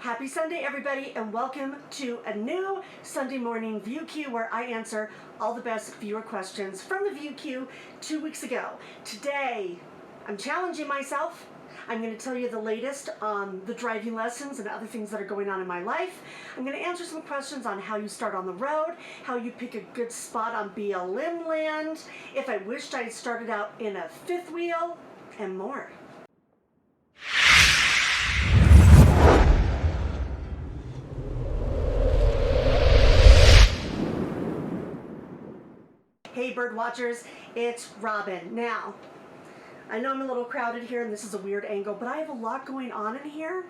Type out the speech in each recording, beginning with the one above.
Happy Sunday, everybody, and welcome to a new Sunday morning view queue where I answer all the best viewer questions from the view queue 2 weeks ago. Today, I'm challenging myself. I'm going to tell you the latest on the driving lessons and other things that are going on in my life. I'm going to answer some questions on how you start on the road, how you pick a good spot on BLM land, if I wished I had started out in a fifth wheel, and more. Hey Birdwatchers, it's Robin. Now, I know I'm a little crowded here and this is a weird angle, but I have a lot going on in here.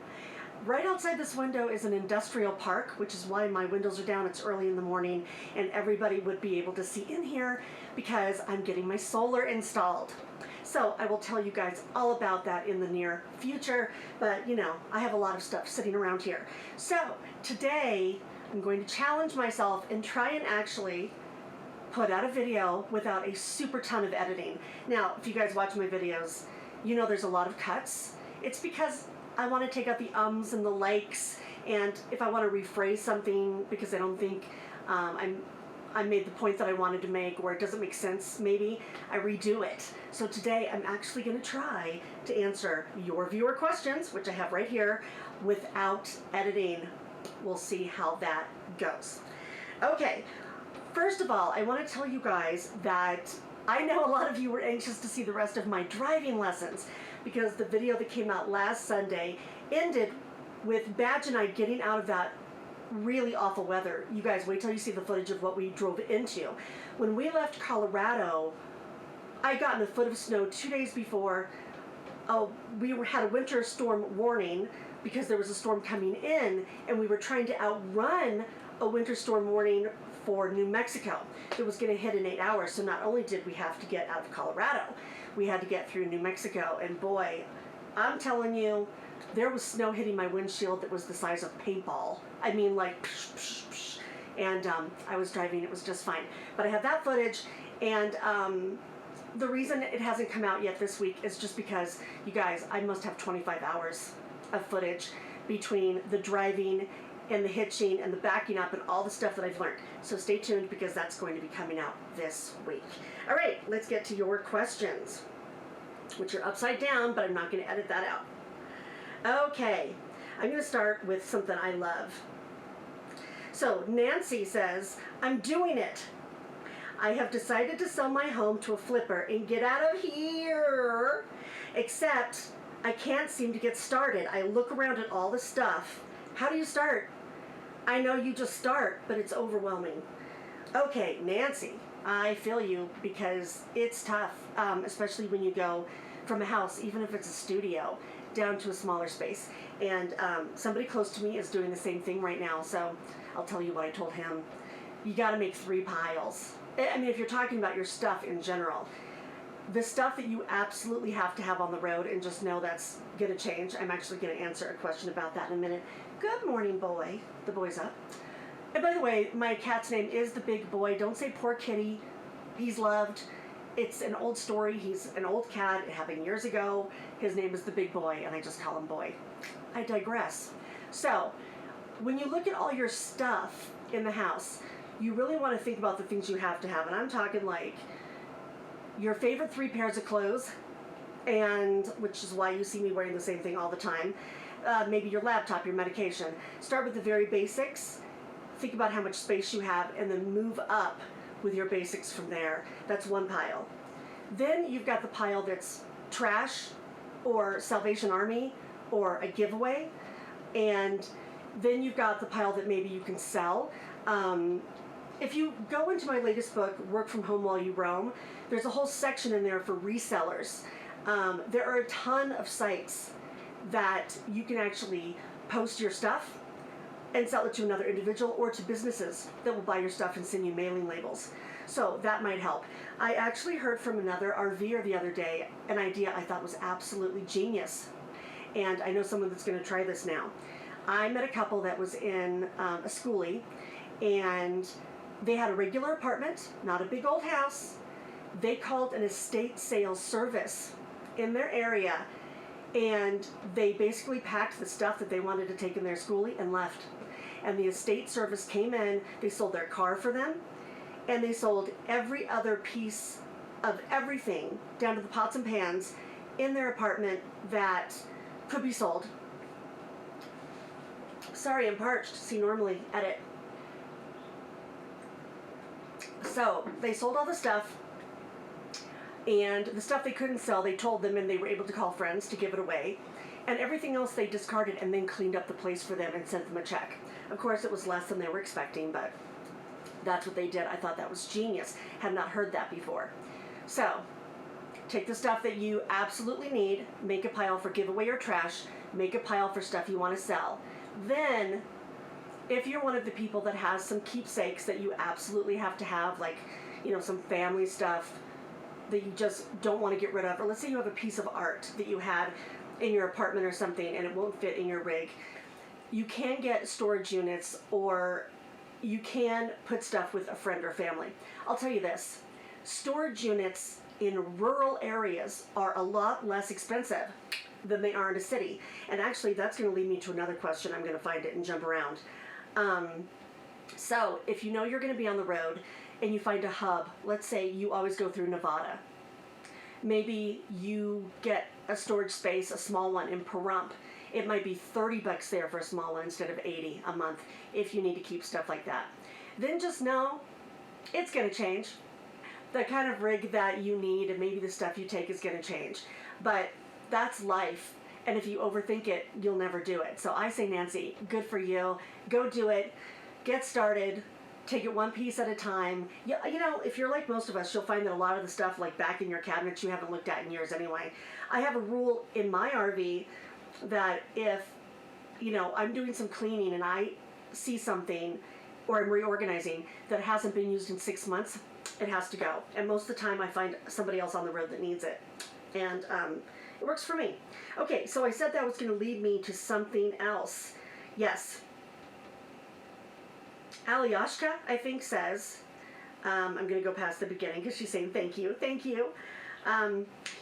Right outside this window is an industrial park, which is why my windows are down. It's early in the morning and everybody would be able to see in here because I'm getting my solar installed. So I will tell you guys all about that in the near future, but you know, I have a lot of stuff sitting around here. So today I'm going to challenge myself and try and actually put out a video without a super ton of editing. Now, if you guys watch my videos, you know there's a lot of cuts. It's because I want to take out the ums and the likes, and if I want to rephrase something because I don't think I made the point that I wanted to make, or it doesn't make sense, maybe I redo it. So today I'm actually going to try to answer your viewer questions, which I have right here, without editing. We'll see how that goes. Okay. First of all, I want to tell you guys that I know a lot of you were anxious to see the rest of my driving lessons because the video that came out last Sunday ended with Badge and I getting out of that really awful weather. You guys wait till you see the footage of what we drove into. When we left Colorado, I got in a foot of snow 2 days before. We had a winter storm warning because there was a storm coming in and we were trying to outrun a winter storm warning for New Mexico. It was going to hit in 8 hours, so not only did we have to get out of Colorado, we had to get through New Mexico, and boy, I'm telling you, there was snow hitting my windshield that was the size of paintball. I mean, like, psh, psh, psh. And I was driving, it was just fine. But I have that footage, and the reason it hasn't come out yet this week is just because, you guys, I must have 25 hours of footage between the driving and the hitching and the backing up and all the stuff that I've learned. So stay tuned because that's going to be coming out this week. All right, let's get to your questions, which are upside down, but I'm not going to edit that out. Okay, I'm going to start with something I love. So Nancy says, I'm doing it. I have decided to sell my home to a flipper and get out of here. Except I can't seem to get started. I look around at all the stuff. How do you start? I know you just start, but it's overwhelming. Okay, Nancy, I feel you because it's tough, especially when you go from a house, even if it's a studio, down to a smaller space. And somebody close to me is doing the same thing right now, so I'll tell you what I told him. You gotta make 3 piles. I mean, if you're talking about your stuff in general, the stuff that you absolutely have to have on the road, and just know that's gonna change. I'm actually gonna answer a question about that in a minute. Good morning, boy. The boy's up. And by the way, my cat's name is the Big Boy. Don't say poor kitty. He's loved. It's an old story. He's an old cat. It happened years ago. His name is the Big Boy, and I just call him Boy. I digress. So, when you look at all your stuff in the house, you really want to think about the things you have to have. And I'm talking like your favorite 3 pairs of clothes, and which is why you see me wearing the same thing all the time. Maybe your laptop, your medication. Start with the very basics. Think about how much space you have and then move up with your basics from there. That's 1 pile. Then you've got the pile that's trash or Salvation Army or a giveaway. And then you've got the pile that maybe you can sell. If you go into my latest book, Work From Home While You Roam, there's a whole section in there for resellers. There are a ton of sites that you can actually post your stuff and sell it to another individual or to businesses that will buy your stuff and send you mailing labels. So that might help. I actually heard from another RVer the other day an idea I thought was absolutely genius. And I know someone that's going to try this now. I met a couple that was in a schoolie, and they had a regular apartment, not a big old house. They called an estate sales service in their area, And they basically packed the stuff that they wanted to take in their schoolie and left. And the estate service came in, they sold their car for them, and they sold every other piece of everything, down to the pots and pans, in their apartment that could be sold. Sorry, I'm parched. See, normally, edit. So, they sold all the stuff, and the stuff they couldn't sell, they told them, and they were able to call friends to give it away. And everything else they discarded and then cleaned up the place for them and sent them a check. Of course, it was less than they were expecting, but that's what they did. I thought that was genius. Had not heard that before. So, take the stuff that you absolutely need, make a pile for giveaway or trash, make a pile for stuff you want to sell. Then, if you're one of the people that has some keepsakes that you absolutely have to have, like, you know, some family stuff that you just don't want to get rid of, or let's say you have a piece of art that you had in your apartment or something and it won't fit in your rig, you can get storage units, or you can put stuff with a friend or family. I'll tell you this, storage units in rural areas are a lot less expensive than they are in a city. And actually, that's going to lead me to another question. I'm going to find it and jump around. So if you know you're going to be on the road and you find a hub, let's say you always go through Nevada. Maybe you get a storage space, a small one in Pahrump. It might be $30 there for a small one instead of $80 a month if you need to keep stuff like that. Then just know it's going to change. The kind of rig that you need and maybe the stuff you take is going to change. But that's life. And if you overthink it, you'll never do it. So I say, Nancy, good for you. Go do it. Get started. Take it one piece at a time. You know, if you're like most of us, you'll find that a lot of the stuff like back in your cabinets you haven't looked at in years anyway. I have a rule in my RV that if, you know, I'm doing some cleaning and I see something or I'm reorganizing that hasn't been used in 6 months, it has to go. And most of the time I find somebody else on the road that needs it. And it works for me. Okay, so I said that was going to lead me to something else. Yes. Alyashka, I think, says, I'm going to go past the beginning because she's saying thank you, thank you.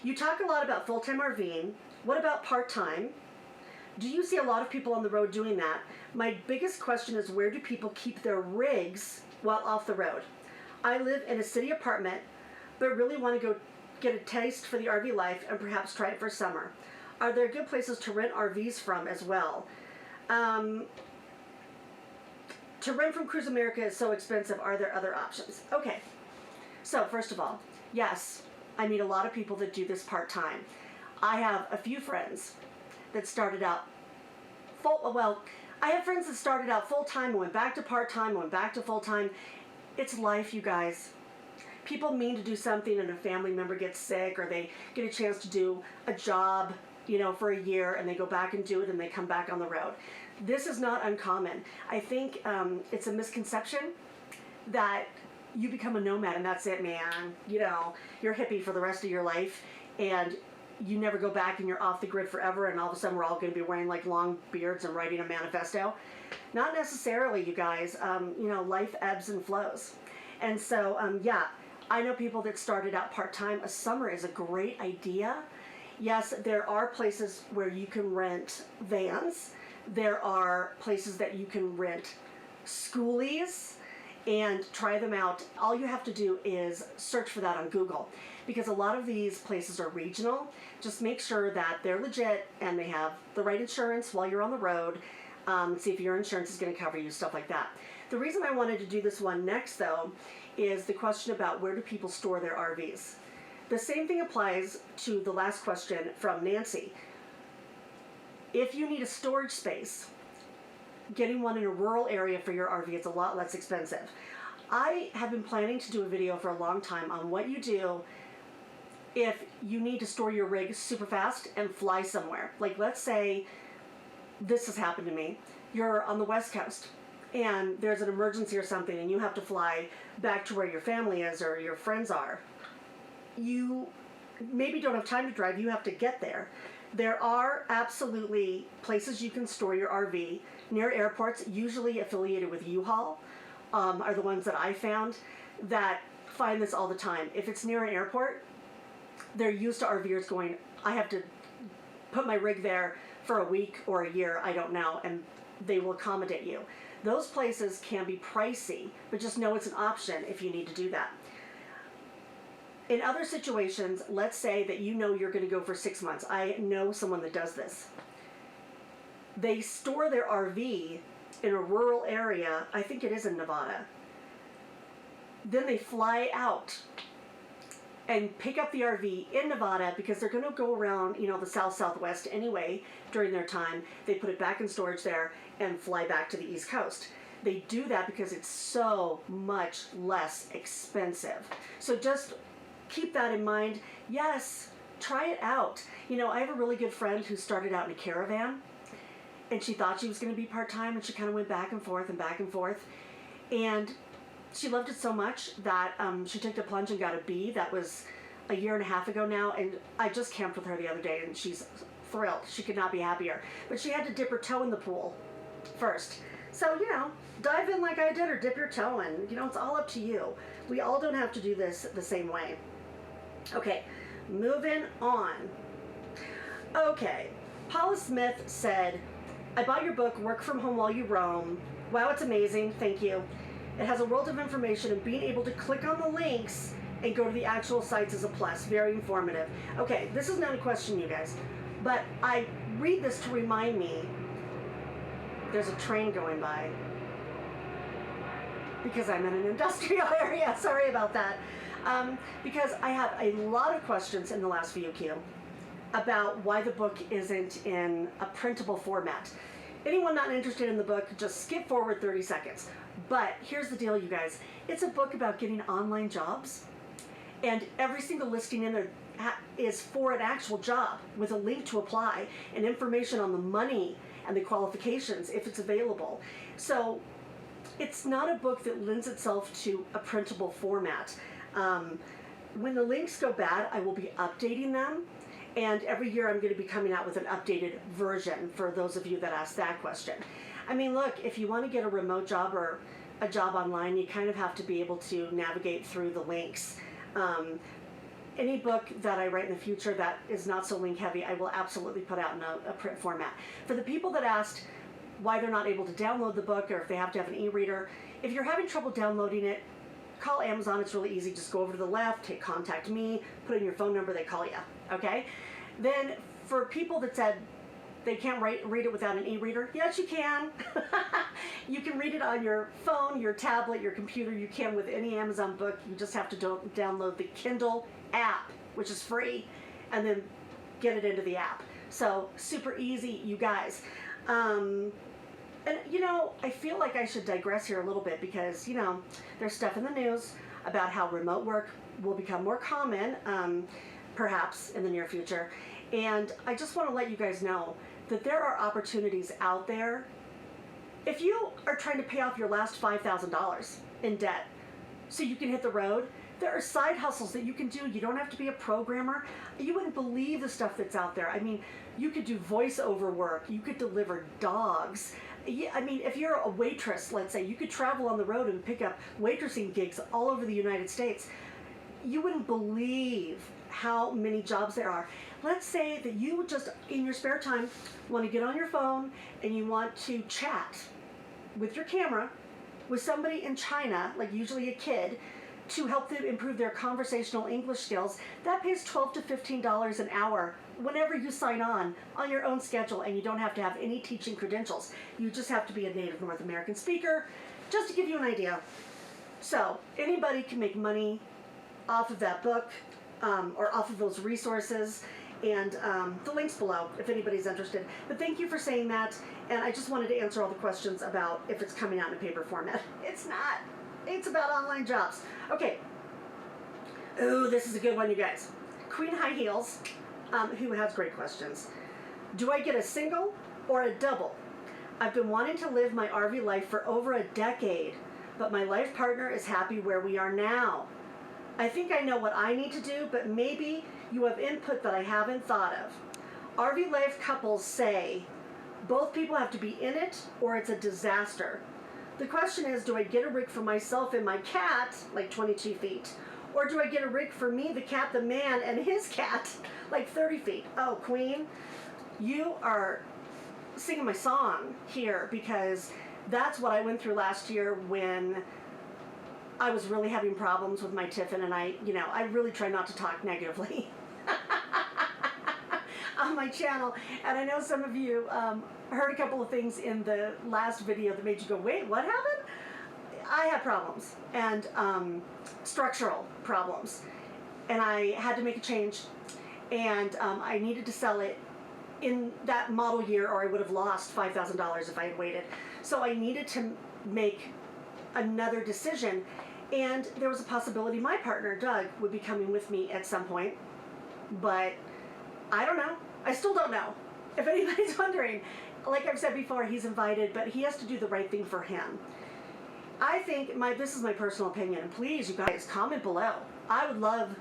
You talk a lot about full-time RVing. What about part-time? Do you see a lot of people on the road doing that? My biggest question is, where do people keep their rigs while off the road? I live in a city apartment, but really want to go get a taste for the RV life and perhaps try it for summer. Are there good places to rent RVs from as well? To rent from Cruise America is so expensive. Are there other options? Okay, so first of all, yes, I meet a lot of people that do this part-time. I have a few friends that started out I have friends that started out full-time and went back to part-time, and went back to full-time. It's life, you guys. People mean to do something and a family member gets sick, or they get a chance to do a job, you know, for a year, and they go back and do it and they come back on the road. This is not uncommon. I think it's a misconception that you become a nomad and that's it, man. You know, you're hippie for the rest of your life and you never go back and you're off the grid forever, and all of a sudden we're all going to be wearing like long beards and writing a manifesto. Not necessarily, you guys. You know, life ebbs and flows. And so, yeah, I know people that started out part-time. A summer is a great idea. Yes, there are places where you can rent vans. There are places that you can rent schoolies and try them out. All you have to do is search for that on Google, because a lot of these places are regional. Just make sure that they're legit and they have the right insurance while you're on the road. See if your insurance is going to cover you, stuff like that. The reason I wanted to do this one next, though, is the question about where do people store their RVs. The same thing applies to the last question from Nancy. If you need a storage space, getting one in a rural area for your RV is a lot less expensive. I have been planning to do a video for a long time on what you do if you need to store your rig super fast and fly somewhere. Like, let's say this has happened to me. You're on the West Coast and there's an emergency or something and you have to fly back to where your family is or your friends are. You maybe don't have time to drive, you have to get there. There are absolutely places you can store your RV near airports, usually affiliated with U-Haul, are the ones that I found that find this all the time. If it's near an airport, they're used to RVers going, I have to put my rig there for a week or a year, I don't know, and they will accommodate you. Those places can be pricey, but just know it's an option if you need to do that. In other situations, let's say that you know you're going to go for 6 months. I know someone that does this. They store their RV in a rural area, I think it is in Nevada. Then they fly out and pick up the RV in Nevada because they're going to go around, the southwest anyway during their time. They put it back in storage there and fly back to the East Coast. They do that because it's so much less expensive. So just keep that in mind. Yes, try it out. I have a really good friend who started out in a caravan, and she thought she was going to be part-time, and she kind of went back and forth and back and forth. And she loved it so much that she took the plunge and got a B. That was a year and a half ago now, and I just camped with her the other day, and she's thrilled. She could not be happier. But she had to dip her toe in the pool first. So, dive in like I did, or dip your toe in. It's all up to you. We all don't have to do this the same way. Okay, moving on. Okay, Paula Smith said, I bought your book, Work From Home While You Roam. Wow, it's amazing. Thank you. It has a world of information, and being able to click on the links and go to the actual sites is a plus. Very informative. Okay, this is not a question, you guys, but I read this to remind me there's a train going by because I'm in an industrial area. Sorry about that. Because I have a lot of questions in the last VQ about why the book isn't in a printable format. Anyone not interested in the book, just skip forward 30 seconds. But here's the deal, you guys. It's a book about getting online jobs, and every single listing in there is for an actual job with a link to apply and information on the money and the qualifications if it's available. So it's not a book that lends itself to a printable format. When the links go bad, I will be updating them. And every year I'm going to be coming out with an updated version for those of you that asked that question. I mean, look, if you want to get a remote job or a job online, you kind of have to be able to navigate through the links. Any book that I write in the future that is not so link heavy, I will absolutely put out in a print format. For the people that asked why they're not able to download the book or if they have to have an e-reader, if you're having trouble downloading it, call Amazon. It's really easy. Just go over to the left, hit contact me, put in your phone number, they call you. Okay? Then for people that said they can't read it without an e-reader, yes, you can. You can read it on your phone, your tablet, your computer. You can with any Amazon book. You just have to download the Kindle app, which is free, and then get it into the app. So super easy, you guys. And I feel like I should digress here a little bit because, there's stuff in the news about how remote work will become more common, perhaps in the near future. And I just want to let you guys know that there are opportunities out there. If you are trying to pay off your last $5,000 in debt so you can hit the road, there are side hustles that you can do. You don't have to be a programmer. You wouldn't believe the stuff that's out there. I mean, you could do voiceover work. You could deliver dogs. I mean, if you're a waitress, let's say, you could travel on the road and pick up waitressing gigs all over the United States. You wouldn't believe how many jobs there are. Let's say that you just, in your spare time, want to get on your phone and you want to chat with your camera with somebody in China, like usually a kid, to help them improve their conversational English skills. That pays $12 to $15 an hour whenever you sign on your own schedule, and you don't have to have any teaching credentials. You just have to be a native North American speaker, just to give you an idea. So anybody can make money off of that book or off of those resources, and the link's below if anybody's interested. But thank you for saying that, and I just wanted to answer all the questions about if it's coming out in a paper format. It's not. It's about online jobs. Okay. Ooh, this is a good one, you guys. Queen High Heels, who has great questions. Do I get a single or a double? I've been wanting to live my RV life for over a decade, but my life partner is happy where we are now. I think I know what I need to do, but maybe you have input that I haven't thought of. RV life couples say both people have to be in it or it's a disaster. The question is, do I get a rig for myself and my cat, like 22 feet? Or do I get a rig for me, the cat, the man, and his cat, like 30 feet? Oh, Queen, you are singing my song here, because that's what I went through last year when I was really having problems with my Tiffin, and I really try not to talk negatively on my channel. And I know some of you heard a couple of things in the last video that made you go, wait, what happened? I had problems, and structural problems, and I had to make a change, and I needed to sell it in that model year, or I would have lost $5,000 if I had waited. So I needed to make another decision, and there was a possibility my partner, Doug, would be coming with me at some point, but I don't know. I still don't know. If anybody's wondering, like I've said before, he's invited, but he has to do the right thing for him. I think this is my personal opinion, and please, you guys, comment below. I would love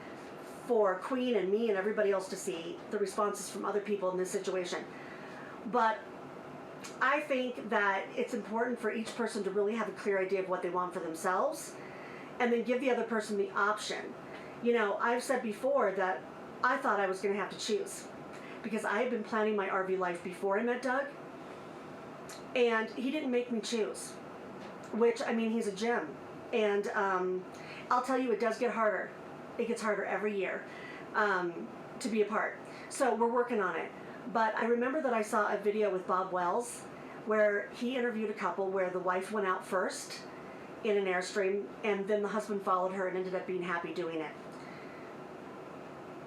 for Queen and me and everybody else to see the responses from other people in this situation. But I think that it's important for each person to really have a clear idea of what they want for themselves, and then give the other person the option. You know, I've said before that I thought I was going to have to choose, because I had been planning my RV life before I met Doug, and he didn't make me choose. Which, I mean, he's a gem, and I'll tell you, it does get harder. It gets harder every year to be apart. So we're working on it. But I remember that I saw a video with Bob Wells where he interviewed a couple where the wife went out first in an Airstream, and then the husband followed her and ended up being happy doing it.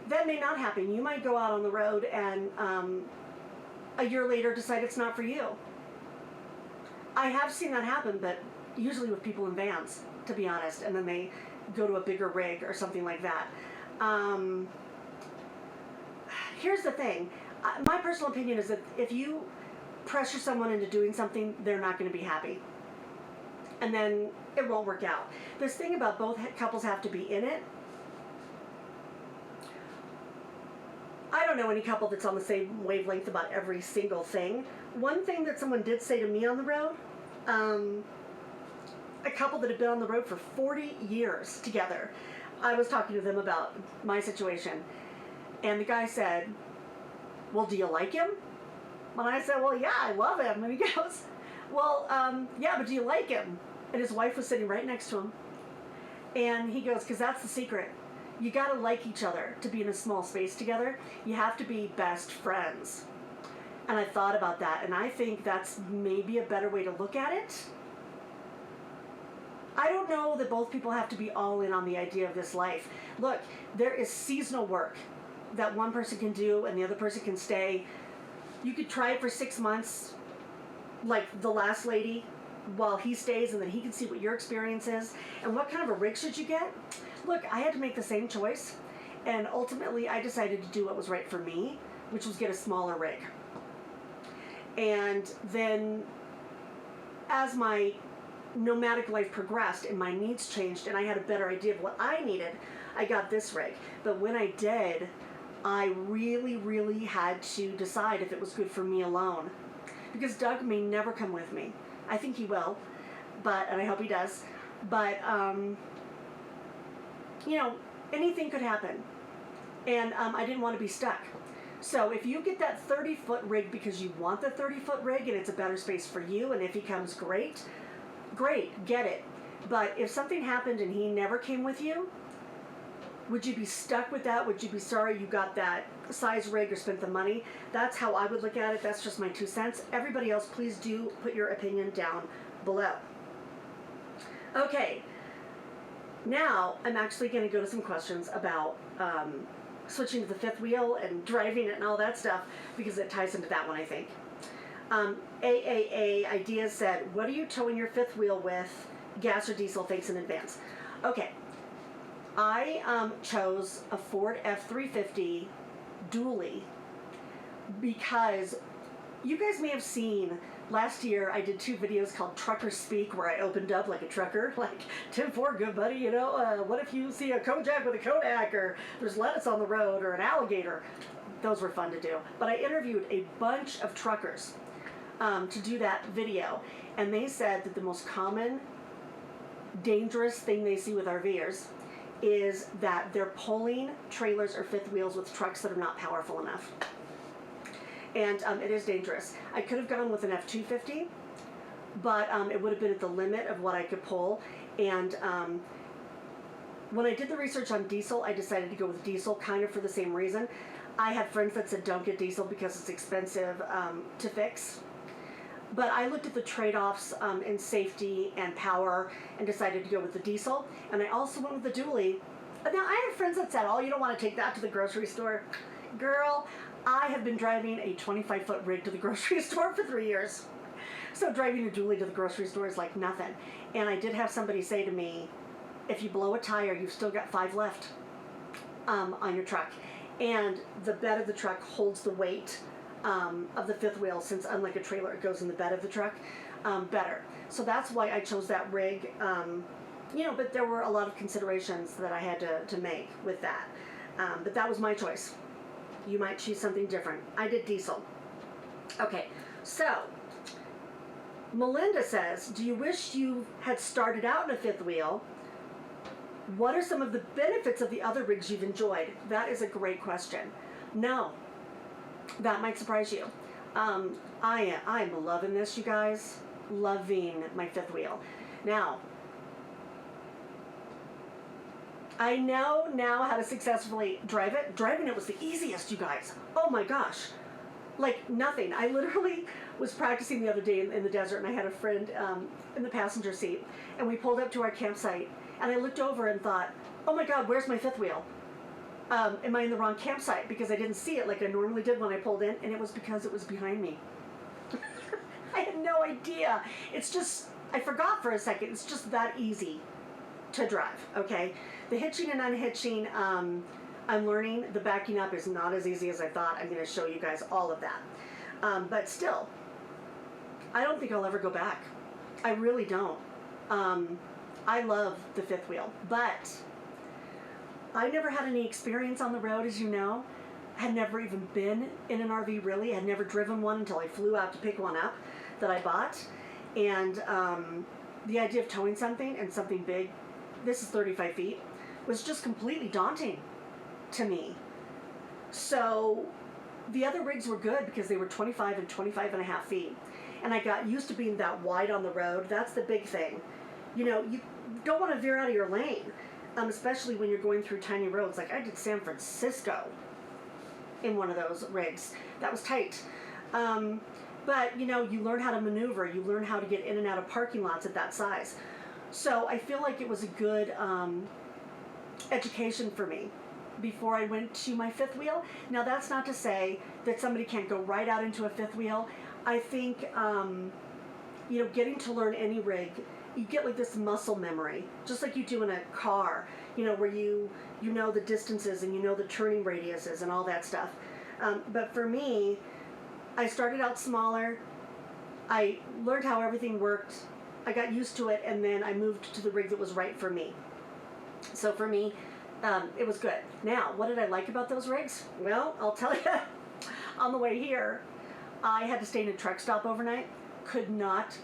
That may not happen. You might go out on the road and a year later decide it's not for you. I have seen that happen, but usually with people in vans, to be honest, and then they go to a bigger rig or something like that. Here's the thing. My personal opinion is that if you pressure someone into doing something, they're not going to be happy. And then it won't work out. This thing about both couples have to be in it. I don't know any couple that's on the same wavelength about every single thing. One thing that someone did say to me on the road, a couple that had been on the road for 40 years together, I was talking to them about my situation, and the guy said, well, do you like him? And I said, well, yeah, I love him. And he goes, well, yeah, but do you like him? And his wife was sitting right next to him, and he goes, because that's the secret. You gotta like each other to be in a small space together. You have to be best friends. And I thought about that, and I think that's maybe a better way to look at it. I don't know that both people have to be all in on the idea of this life. Look, there is seasonal work that one person can do and the other person can stay. You could try it for 6 months, like the last lady, while he stays, and then he can see what your experience is. And what kind of a rig should you get? Look, I had to make the same choice, and ultimately I decided to do what was right for me, which was get a smaller rig. And then as my nomadic life progressed and my needs changed and I had a better idea of what I needed, I got this rig. But when I did, I really, really had to decide if it was good for me alone. Because Doug may never come with me. I think he will, and I hope he does. But, you know, anything could happen. And I didn't want to be stuck. So if you get that 30-foot rig because you want the 30-foot rig and it's a better space for you, and if he comes, great, get it. But if something happened and he never came with you, would you be stuck with that? Would you be sorry you got that size rig or spent the money? That's how I would look at it. That's just my 2 cents. Everybody else, please do put your opinion down below. Okay, now I'm actually going to go to some questions about switching to the fifth wheel and driving it and all that stuff, because it ties into that one, I think. AAA Ideas said, what are you towing your fifth wheel with, gas or diesel? Thanks in advance. Okay, I chose a Ford F-350 dually because you guys may have seen last year I did 2 videos called Trucker Speak, where I opened up like a trucker, like, Tim Ford, good buddy, you know, what if you see a Kojak with a Kodak, or there's lettuce on the road, or an alligator? Those were fun to do. But I interviewed a bunch of truckers to do that video, and they said that the most common dangerous thing they see with RVers is that they're pulling trailers or fifth wheels with trucks that are not powerful enough. and it is dangerous. I could have gone with an F250, but it would have been at the limit of what I could pull. And when I did the research on diesel, I decided to go with diesel kind of for the same reason. I had friends that said don't get diesel because it's expensive to fix. But I looked at the trade-offs in safety and power and decided to go with the diesel. And I also went with the dually. Now, I have friends that said, oh, you don't want to take that to the grocery store. Girl, I have been driving a 25-foot rig to the grocery store for 3 years. So driving a dually to the grocery store is like nothing. And I did have somebody say to me, if you blow a tire, you've still got 5 left on your truck. And the bed of the truck holds the weight of the fifth wheel, since unlike a trailer, it goes in the bed of the truck better. So that's why I chose that rig. But there were a lot of considerations that I had to make with that. But that was my choice. You might choose something different. I did diesel. Okay, so Melinda says, do you wish you had started out in a fifth wheel? What are some of the benefits of the other rigs you've enjoyed? That is a great question. No, that might surprise you. I'm loving this, you guys. Loving my fifth wheel. Now, I know now how to successfully drive it. Driving it was the easiest, you guys. Oh my gosh. Like nothing. I literally was practicing the other day in the desert, and I had a friend in the passenger seat, and we pulled up to our campsite, and I looked over and thought, oh my God, where's my fifth wheel? Am I in the wrong campsite? Because I didn't see it like I normally did when I pulled in, and it was because it was behind me. I had no idea. It's just, I forgot for a second. It's just that easy to drive, okay? The hitching and unhitching, I'm learning. The backing up is not as easy as I thought. I'm going to show you guys all of that. But still, I don't think I'll ever go back. I really don't. I love the fifth wheel, but I never had any experience on the road, as you know. Had never even been in an RV, really. Had never driven one until I flew out to pick one up that I bought. And the idea of towing something, and something big, this is 35 feet, was just completely daunting to me. So the other rigs were good because they were 25 and 25 and a half feet. And I got used to being that wide on the road. That's the big thing. You know, you don't want to veer out of your lane, especially when you're going through tiny roads. Like I did San Francisco in one of those rigs. That was tight. But, you know, you learn how to maneuver. You learn how to get in and out of parking lots at that size. So I feel like it was a good education for me before I went to my fifth wheel. Now, that's not to say that somebody can't go right out into a fifth wheel. I think, you know, getting to learn any rig, you get like this muscle memory, just like you do in a car, you know, where you know the distances and you know the turning radiuses and all that stuff. But for me, I started out smaller. I learned how everything worked. I got used to it, and then I moved to the rig that was right for me. So for me, it was good. Now, what did I like about those rigs? Well, I'll tell you, on the way here, I had to stay in a truck stop overnight. Could not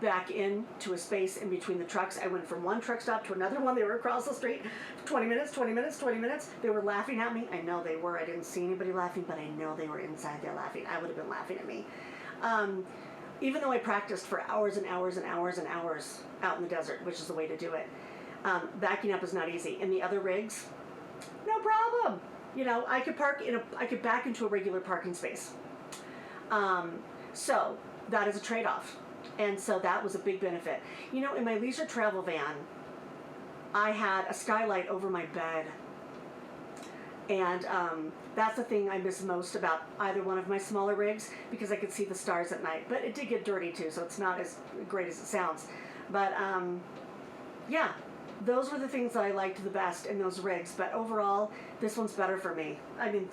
back into a space in between the trucks. I went from one truck stop to another one. They were across the street. 20 minutes, 20 minutes, 20 minutes. They were laughing at me. I know they were. I didn't see anybody laughing, but I know they were inside there laughing. I would have been laughing at me. Even though I practiced for hours and hours and hours and hours out in the desert, which is the way to do it, backing up is not easy. In the other rigs, no problem. You know, I could back into a regular parking space. So that is a trade-off. And so that was a big benefit. You know, in my leisure travel van, I had a skylight over my bed. And that's the thing I miss most about either one of my smaller rigs, because I could see the stars at night. But it did get dirty too, so it's not as great as it sounds. But yeah, those were the things that I liked the best in those rigs. But overall, this one's better for me. I mean,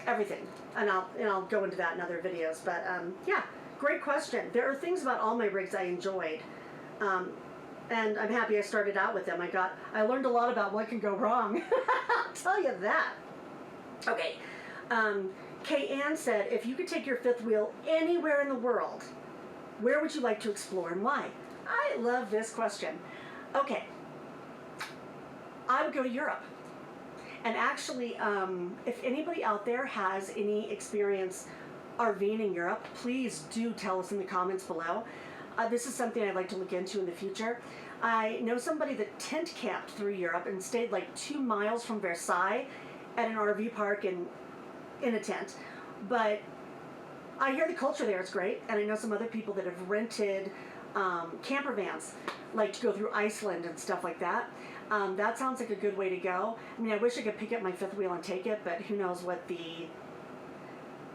everything. And I'll go into that in other videos. But yeah, great question. There are things about all my rigs I enjoyed. And I'm happy I started out with them. I learned a lot about what can go wrong. I'll tell you that. Okay. Kay Ann said, if you could take your fifth wheel anywhere in the world, where would you like to explore and why? I love this question. Okay. I would go to Europe. And actually, if anybody out there has any experience RVing in Europe, please do tell us in the comments below. This is something I'd like to look into in the future. I know somebody that tent camped through Europe and stayed like 2 miles from Versailles at an RV park in a tent. But I hear the culture there is great, and I know some other people that have rented camper vans, like to go through Iceland and stuff like that. That sounds like a good way to go. I mean, I wish I could pick up my fifth wheel and take it, but who knows what the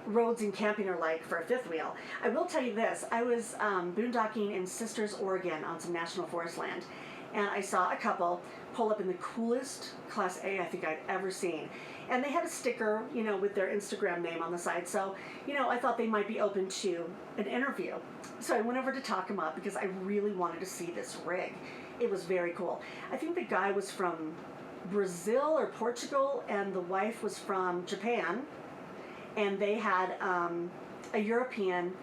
roads and camping are like for a fifth wheel. I will tell you this, I was boondocking in Sisters, Oregon on some national forest land, and I saw a couple pull up in the coolest Class A I think I'd ever seen. And they had a sticker, you know, with their Instagram name on the side, so, you know, I thought they might be open to an interview. So I went over to talk them up because I really wanted to see this rig. It was very cool. I think the guy was from Brazil or Portugal, and the wife was from Japan. And they had a European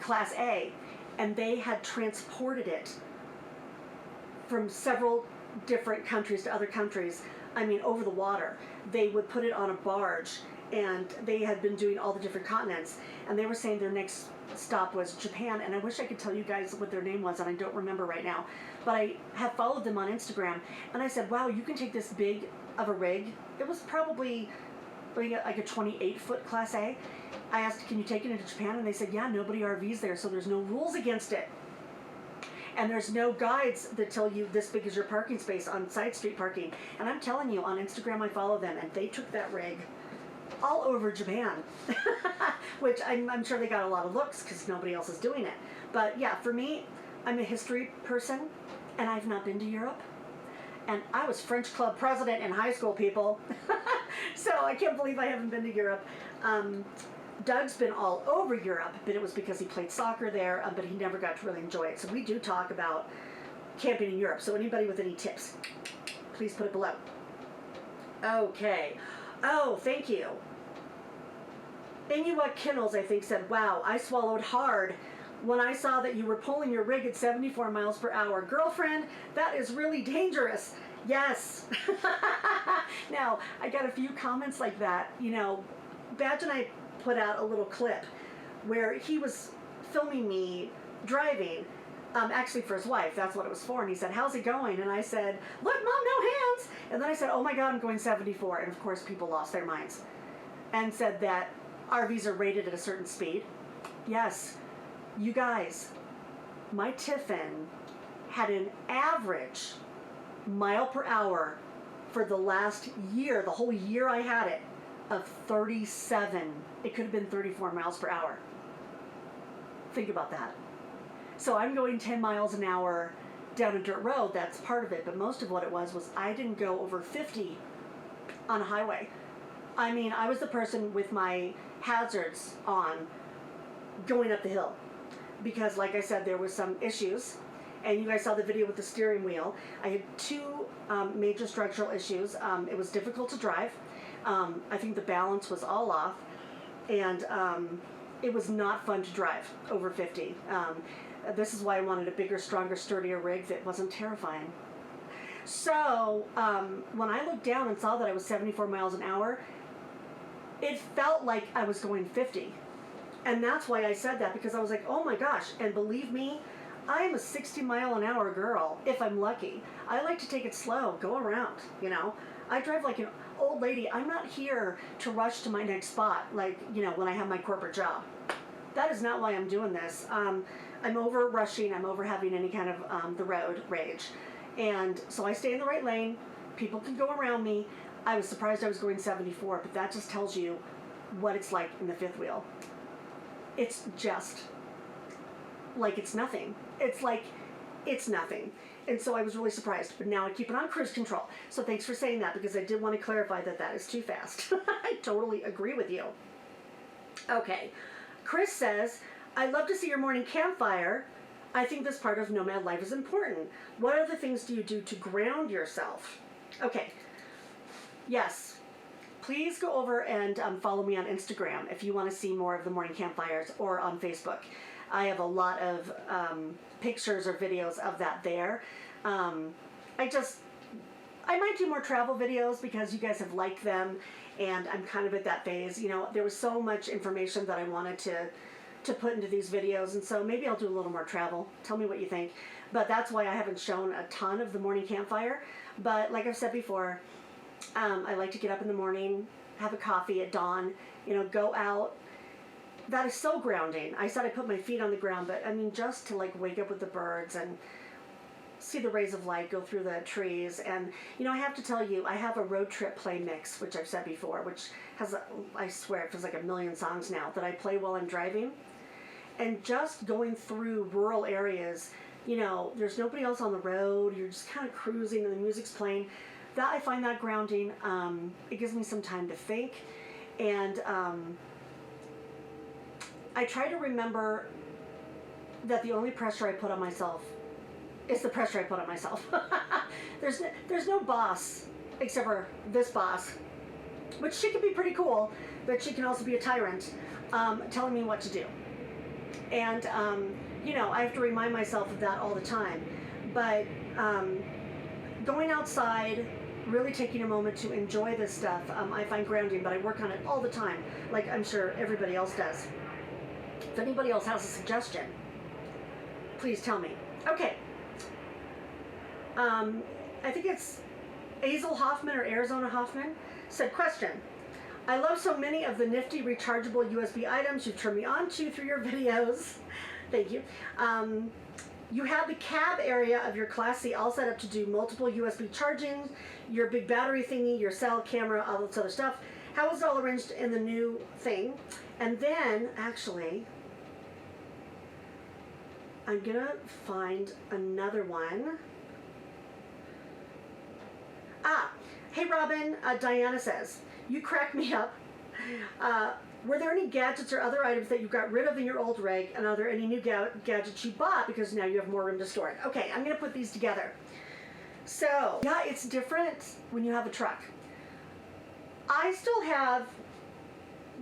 Class A, and they had transported it from several different countries to other countries, I mean over the water. They would put it on a barge, and they had been doing all the different continents, and they were saying their next stop was Japan, and I wish I could tell you guys what their name was, and I don't remember right now, but I have followed them on Instagram, and I said, wow, you can take this big of a rig. It was probably like a 28-foot Class A. I asked, can you take it into Japan? And they said, yeah, nobody RVs there, so there's no rules against it. And there's no guides that tell you this big is your parking space on side street parking. And I'm telling you, on Instagram I follow them, and they took that rig all over Japan. Which I'm sure they got a lot of looks because nobody else is doing it. But yeah, for me, I'm a history person, and I've not been to Europe. And I was French club president in high school, people. So I can't believe I haven't been to Europe. Doug's been all over Europe, but it was because he played soccer there, but he never got to really enjoy it. So we do talk about camping in Europe. So anybody with any tips, please put it below. Okay. Oh, thank you. Inuit Kinnels, I think, said, wow, I swallowed hard when I saw that you were pulling your rig at 74 miles per hour. Girlfriend, that is really dangerous. Yes. Now, I got a few comments like that. You know, Badge and I put out a little clip where he was filming me driving, actually for his wife, that's what it was for, and he said, how's it going? And I said, look, Mom, no hands. And then I said, oh my God, I'm going 74. And of course, people lost their minds and said that RVs are rated at a certain speed. Yes. You guys, my Tiffin had an average mile per hour for the last year, the whole year I had it, of 37. It could have been 34 miles per hour. Think about that. So I'm going 10 miles an hour down a dirt road, that's part of it, but most of what it was I didn't go over 50 on a highway. I mean, I was the person with my hazards on going up the hill. Because like I said, there was some issues, and you guys saw the video with the steering wheel. I had two major structural issues. It was difficult to drive. I think the balance was all off, and it was not fun to drive over 50. This is why I wanted a bigger, stronger, sturdier rig that wasn't terrifying. So when I looked down and saw that I was 74 miles an hour, it felt like I was going 50. And that's why I said that, because I was like, oh my gosh. And believe me, I am a 60 mile an hour girl, if I'm lucky. I like to take it slow, go around, you know. I drive like an old lady. I'm not here to rush to my next spot, like, you know, when I have my corporate job. That is not why I'm doing this. I'm over rushing, I'm over having any kind of the road rage. And so I stay in the right lane. People can go around me. I was surprised I was going 74, but that just tells you what it's like in the fifth wheel. It's just like it's nothing. It's like it's nothing. And so I was really surprised, but now I keep it on cruise control. So thanks for saying that, because I did want to clarify that that is too fast. I totally agree with you. Okay. Chris says, I love to see your morning campfire. I think this part of nomad life is important. What other things do you do to ground yourself? Okay. Yes. Please go over and follow me on Instagram if you want to see more of the morning campfires, or on Facebook. I have a lot of pictures or videos of that there. I might do more travel videos because you guys have liked them, and I'm kind of at that phase. You know, there was so much information that I wanted to put into these videos, and so maybe I'll do a little more travel. Tell me what you think. But that's why I haven't shown a ton of the morning campfire. But like I've said before, I like to get up in the morning, have a coffee at dawn, you know, go out. That is so grounding. I said I put my feet on the ground, but I mean, just to like wake up with the birds and see the rays of light go through the trees. And you know, I have to tell you, I have a road trip play mix, which I've said before, which has, I swear, it feels like a million songs now that I play while I'm driving. And just going through rural areas, you know, there's nobody else on the road, you're just kind of cruising and the music's playing. That, I find that grounding. It gives me some time to think. And I try to remember that the only pressure I put on myself is the pressure I put on myself. There's no boss except for this boss, which she can be pretty cool, but she can also be a tyrant, telling me what to do. And you know, I have to remind myself of that all the time. But going outside, really taking a moment to enjoy this stuff, I find grounding, but I work on it all the time, like I'm sure everybody else does. If anybody else has a suggestion, please tell me. Okay. I think it's Azel Hoffman or Arizona Hoffman said, question. I love so many of the nifty rechargeable USB items you've turned me on to through your videos. Thank you. You have the cab area of your Class C all set up to do multiple USB charging, your big battery thingy, your cell, camera, all this other stuff. How is it all arranged in the new thing? And then, actually, I'm gonna find another one. Hey Robin, Diana says, you crack me up. Were there any gadgets or other items that you got rid of in your old rig, and are there any new gadgets you bought because now you have more room to store it? Okay, I'm gonna put these together. So, yeah, it's different when you have a truck. I still have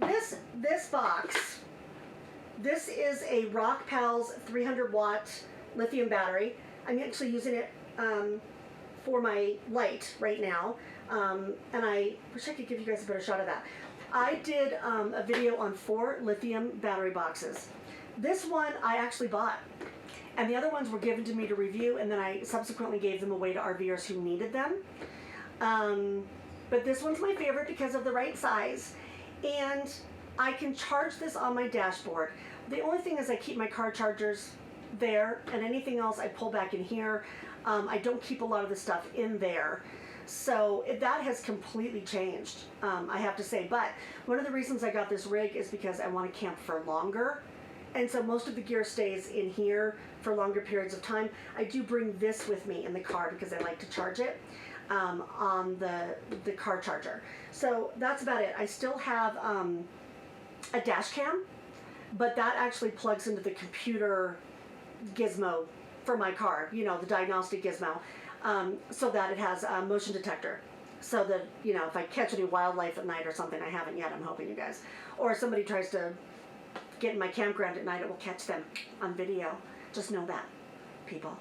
this box. This is a Rock Pals 300 watt lithium battery. I'm actually using it for my light right now. And I wish I could give you guys a better shot of that. I did a video on 4 lithium battery boxes. This one I actually bought, and the other ones were given to me to review, and then I subsequently gave them away to RVers who needed them. But this one's my favorite because of the right size, and I can charge this on my dashboard. The only thing is I keep my car chargers there, and anything else I pull back in here. I don't keep a lot of the stuff in there. So that has completely changed, I have to say. But one of the reasons I got this rig is because I want to camp for longer. And so most of the gear stays in here for longer periods of time. I do bring this with me in the car because I like to charge it on the car charger. So that's about it. I still have a dash cam, but that actually plugs into the computer gizmo for my car, you know, the diagnostic gizmo. So that it has a motion detector, so that, you know, if I catch any wildlife at night or something, I haven't yet, I'm hoping, you guys, or if somebody tries to get in my campground at night, it will catch them on video. Just know that, people.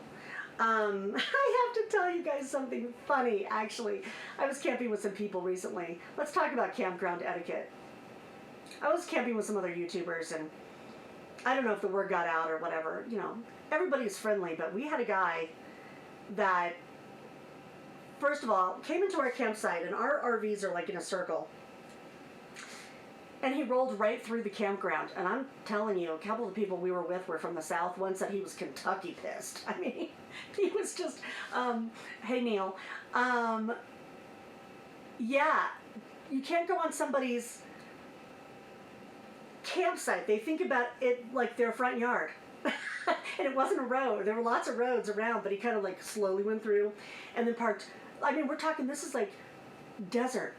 I have to tell you guys something funny, actually. I was camping with some people recently. Let's talk about campground etiquette. I was camping with some other YouTubers, and I don't know if the word got out or whatever, you know, everybody's friendly, but we had a guy that, first of all, came into our campsite, and our RVs are like in a circle, and he rolled right through the campground. And I'm telling you, a couple of the people we were with were from the South. One said he was Kentucky pissed. I mean, he was just, hey Neil, yeah, you can't go on somebody's campsite. They think about it like their front yard. And it wasn't a road. There were lots of roads around, but he kind of like slowly went through and then parked. I mean, we're talking, this is like desert.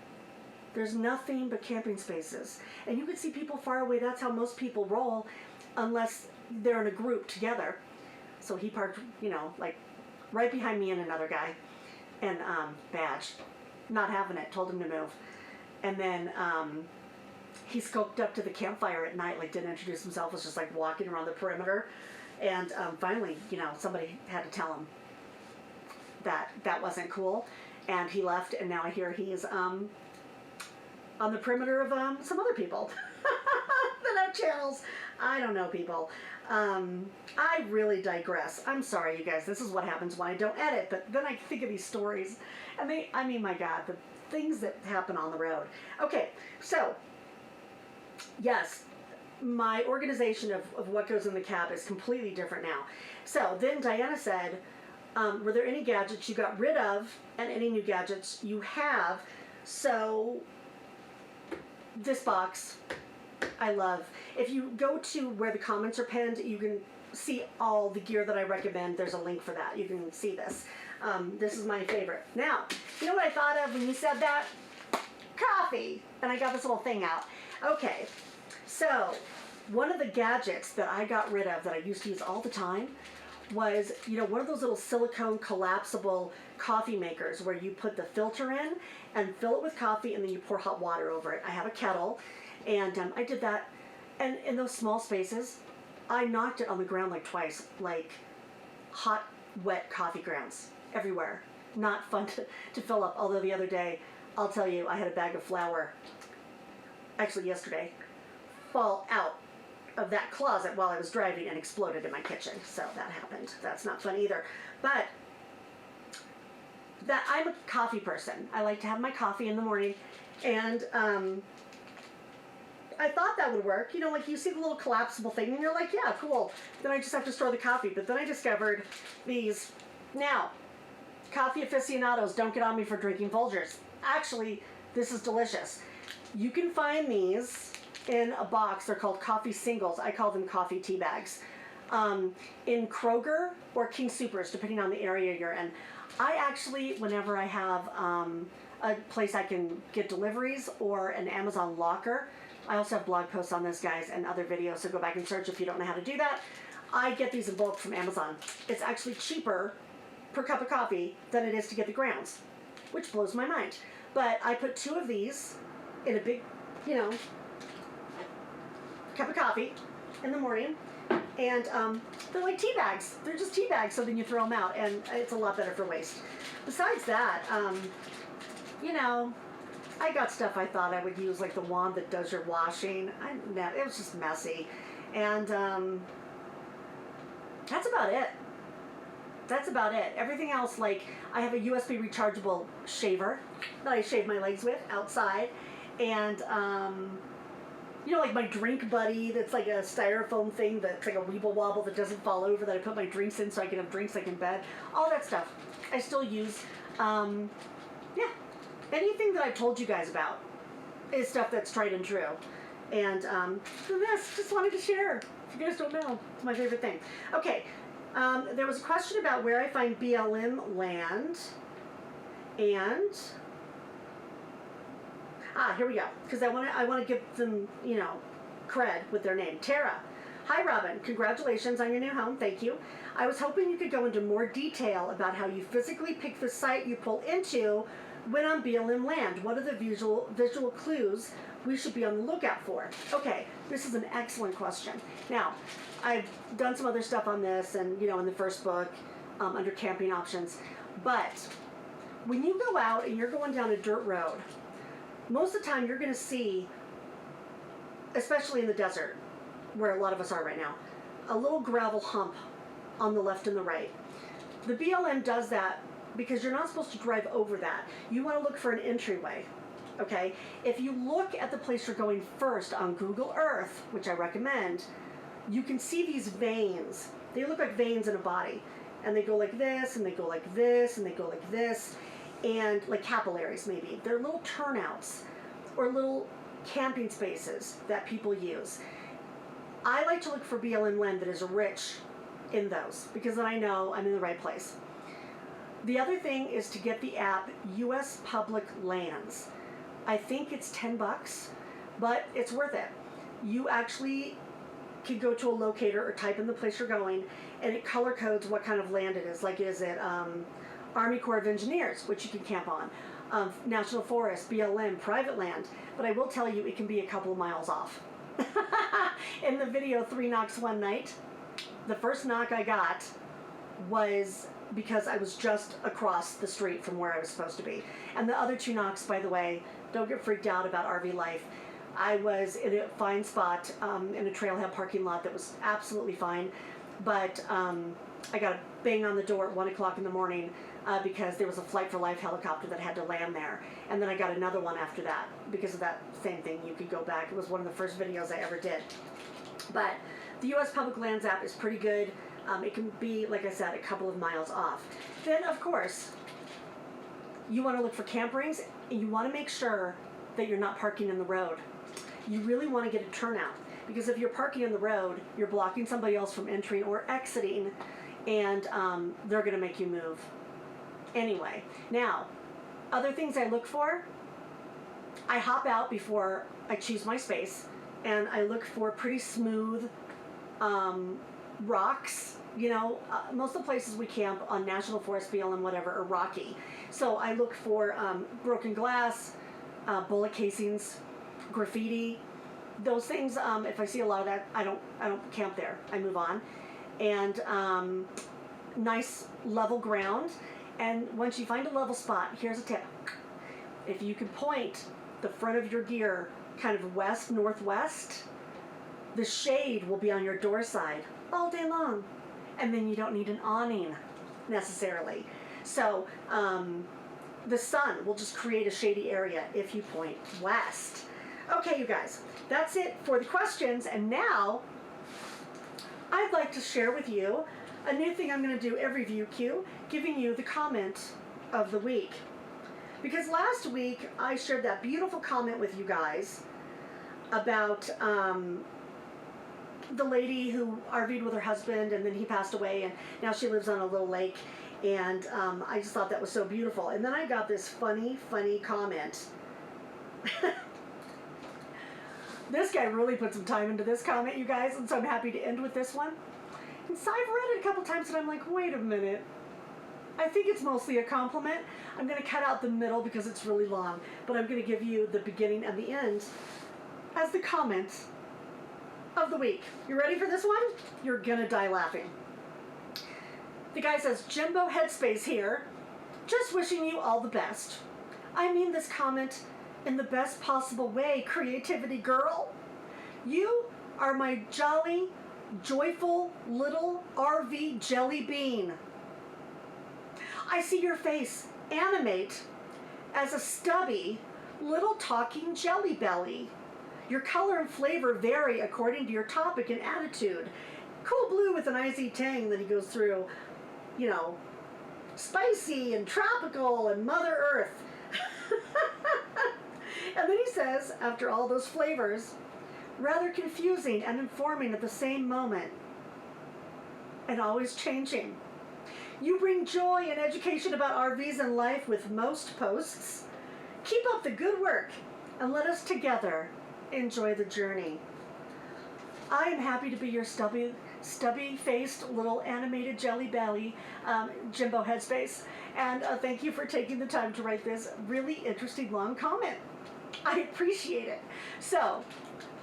There's nothing but camping spaces. And you could see people far away. That's how most people roll, unless they're in a group together. So he parked, you know, like right behind me and another guy. And badge, not having it, told him to move. And then he scoped up to the campfire at night, like didn't introduce himself, was just like walking around the perimeter. And finally, you know, somebody had to tell him that that wasn't cool. and he left, and now I hear he's on the perimeter of some other people that have channels. I don't know, people. I really digress. I'm sorry, you guys. This is what happens when I don't edit, but then I think of these stories, and I mean, my God, the things that happen on the road. Okay, so, yes, my organization of what goes in the cab is completely different now. So then Diana said, were there any gadgets you got rid of and any new gadgets you have? So this box I love. If you go to where the comments are pinned, you can see all the gear that I recommend. There's a link for that. You can see this. This is my favorite. Now, you know what I thought of when you said that? Coffee. And I got this little thing out. Okay, so one of the gadgets that I got rid of that I used to use all the time was, you know, one of those little silicone collapsible coffee makers where you put the filter in and fill it with coffee and then you pour hot water over it. I have a kettle, and I did that, and in those small spaces, I knocked it on the ground like twice, like hot, wet coffee grounds everywhere. Not fun to fill up, although the other day, I'll tell you, I had a bag of flour, actually yesterday, fall out of that closet while I was driving and exploded in my kitchen. So that happened. That's not fun either. But that I'm a coffee person. I like to have my coffee in the morning, and I thought that would work. You know, like you see the little collapsible thing and you're like, yeah, cool. Then I just have to store the coffee. But then I discovered these. Now, coffee aficionados, don't get on me for drinking Folgers. Actually, this is delicious. You can find these in a box. They're called coffee singles. I call them coffee tea bags. In Kroger or King Soopers, depending on the area you're in. I actually, whenever I have a place I can get deliveries or an Amazon locker, I also have blog posts on this, guys, and other videos, so go back and search if you don't know how to do that. I get these in bulk from Amazon. It's actually cheaper per cup of coffee than it is to get the grounds, which blows my mind. But I put 2 of these in a big, you know, cup of coffee in the morning, and they're like tea bags. They're just tea bags, so then you throw them out, and it's a lot better for waste. Besides that, you know, I got stuff I thought I would use, like the wand that does your washing. It was just messy, and that's about it. That's about it. Everything else, like I have a USB rechargeable shaver that I shave my legs with outside, and you know, like my drink buddy that's like a styrofoam thing that's like a weeble wobble that doesn't fall over, that I put my drinks in so I can have drinks like in bed. All that stuff I still use. Yeah, anything that I've told you guys about is stuff that's tried and true. And this, just wanted to share. If you guys don't know, it's my favorite thing. Okay, there was a question about where I find BLM land, and here we go, because I want to give them, you know, cred with their name. Tara. Hi, Robin. Congratulations on your new home. Thank you. I was hoping you could go into more detail about how you physically pick the site you pull into when on BLM land. What are the visual clues we should be on the lookout for? Okay, this is an excellent question. Now, I've done some other stuff on this, and, you know, in the first book, under camping options. But when you go out and you're going down a dirt road, most of the time you're going to see, especially in the desert, where a lot of us are right now, a little gravel hump on the left and the right. The BLM does that because you're not supposed to drive over that. You want to look for an entryway, okay? If you look at the place you're going first on Google Earth, which I recommend, you can see these veins. They look like veins in a body, and they go like this, and they go like this, and they go like this, and like capillaries maybe. They're little turnouts or little camping spaces that people use. I like to look for BLM land that is rich in those, because then I know I'm in the right place. The other thing is to get the app US Public Lands. I think it's $10, but it's worth it. You actually can go to a locator or type in the place you're going, and it color codes what kind of land it is. Like, is it Army Corps of Engineers, which you can camp on, National Forest, BLM, private land. But I will tell you, it can be a couple of miles off. In the video 3 Knocks One Night, the first knock I got was because I was just across the street from where I was supposed to be. And the other 2 knocks, by the way, don't get freaked out about RV life. I was in a fine spot in a trailhead parking lot that was absolutely fine, but I got a bang on the door at 1 o'clock in the morning because there was a Flight for Life helicopter that had to land there. And then I got another one after that because of that same thing. You could go back. It was one of the first videos I ever did. But the U.S. Public Lands app is pretty good. It can be, like I said, a couple of miles off. Then, of course, you want to look for camp rings, and you want to make sure that you're not parking in the road. You really want to get a turnout, because if you're parking in the road, you're blocking somebody else from entering or exiting, and they're going to make you move. Anyway, now, other things I look for, I hop out before I choose my space, and I look for pretty smooth rocks. You know, most of the places we camp on National Forest, BLM, whatever, are rocky. So I look for broken glass, bullet casings, graffiti, those things. If I see a lot of that, I don't camp there. I move on. And nice level ground. And once you find a level spot, here's a tip. If you can point the front of your gear kind of west, northwest, the shade will be on your door side all day long. And then you don't need an awning necessarily. So the sun will just create a shady area if you point west. Okay, you guys, that's it for the questions. And now I'd like to share with you a new thing I'm going to do every VQ, giving you the comment of the week. Because last week I shared that beautiful comment with you guys about the lady who RV'd with her husband, and then he passed away, and now she lives on a little lake. And I just thought that was so beautiful. And then I got this funny comment. This guy really put some time into this comment, you guys, and so I'm happy to end with this one. And so I've read it a couple times, and I'm like, wait a minute. I think it's mostly a compliment. I'm going to cut out the middle because it's really long, but I'm going to give you the beginning and the end as the comment of the week. You ready for this one? You're going to die laughing. The guy says, Jimbo Headspace here, just wishing you all the best. I mean this comment in the best possible way, creativity girl. You are my jolly, joyful little RV jelly bean. I see your face animate as a stubby little talking jelly belly. Your color and flavor vary according to your topic and attitude. Cool blue with an icy tang that he goes through, you know, spicy and tropical and Mother Earth. And then he says, after all those flavors, rather confusing and informing at the same moment, and always changing. You bring joy and education about RVs and life with most posts. Keep up the good work, and let us together enjoy the journey. I am happy to be your stubby-faced little animated jelly belly, Jimbo Headspace, and thank you for taking the time to write this really interesting long comment. I appreciate it. So,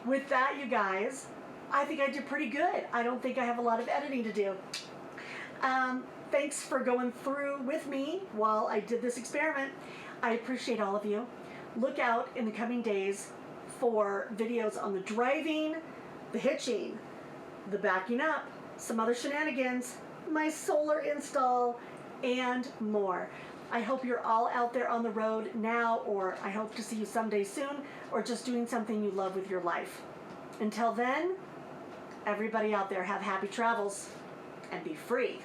with that, you guys, I think I did pretty good. I don't think I have a lot of editing to do. Thanks for going through with me while I did this experiment. I appreciate all of you. Look out in the coming days for videos on the driving, the hitching, the backing up, some other shenanigans, my solar install, and more. I hope you're all out there on the road now, or I hope to see you someday soon, or just doing something you love with your life. Until then, everybody out there have happy travels and be free.